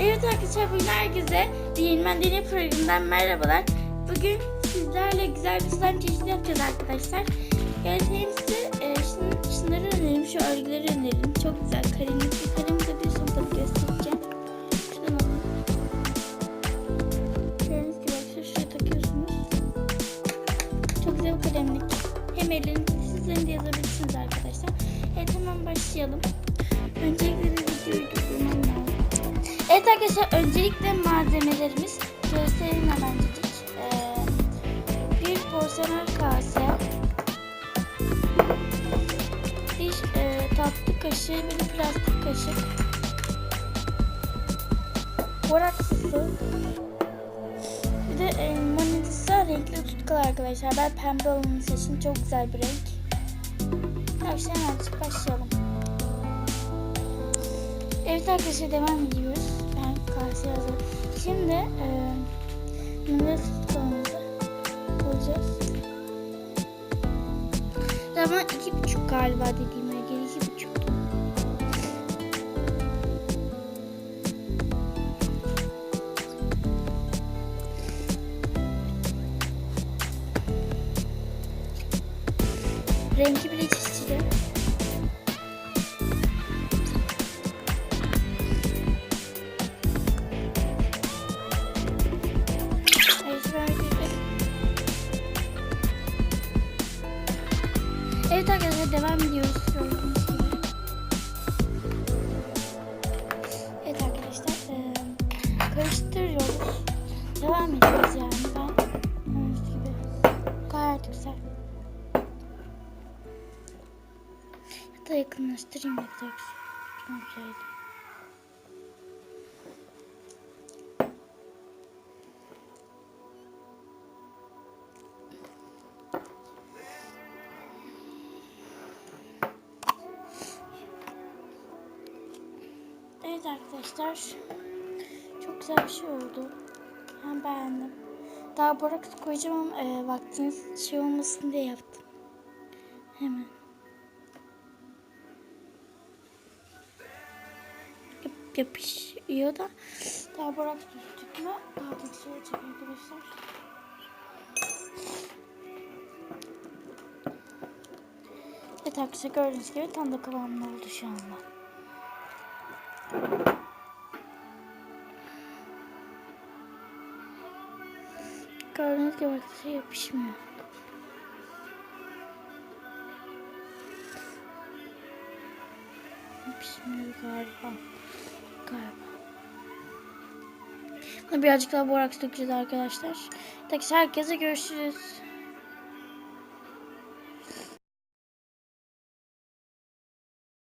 Evet arkadaşlar, bugün herkese Değirmen Deney programından merhabalar. Bugün sizlerle güzel bir slime çeşidi yapacağız arkadaşlar. Geleceğim size şunları önerim, şu örgüleri önerim. Çok güzel kalemli de bir son tabi göstereceğim. Şuradan alın. Gördüğünüz gibi arkadaşlar şuraya takıyorsunuz. Çok güzel bir kalemlik. Hem sizlerin de yazabilirsiniz arkadaşlar. Evet, hemen başlayalım. Öncelikle bir videoyu durdurmam lazım. Evet arkadaşlar, öncelikle malzemelerimiz gösterelim hemencik. Bir porselen kase, bir tatlı kaşığı, bir plastik kaşık, boraks su, bir de Monalisa renkli tutkal arkadaşlar. Ben pembe olanı seçtim, çok güzel bir renk. Arkadaşlar hemencik başlayalım. Evet arkadaşlar, devam ediyoruz. Kase hazır. Şimdi numara tutkalımızı koyacağız. Ama 2,5 galiba dediğime göre 2,5. Rengi bile çizdi. Evet arkadaşlar, devam ediyoruz. Gördüğünüz gibi. Evet arkadaşlar, karıştırıyoruz. Devam ediyoruz yani. Gördüğünüz gibi gayet güzel. Hatta yakınlaştırayım, ne kadar güzel. Çok güzeldi. Evet arkadaşlar, çok güzel bir şey oldu. Ben beğendim. Daha boraks koyacağım ama vaktiniz şey olmasın diye yaptım. Hemen. Yapışıyor da daha boraks düştük mü daha da güzel olacak arkadaşlar. Evet arkadaşlar, gördüğünüz gibi tam da kıvamlı oldu şu anda. Gördüğünüz gibi arkadaşlar yapışmıyor. Yapışmıyor galiba. Buna birazcık daha boraks dökeceğiz arkadaşlar. Herkese görüşürüz.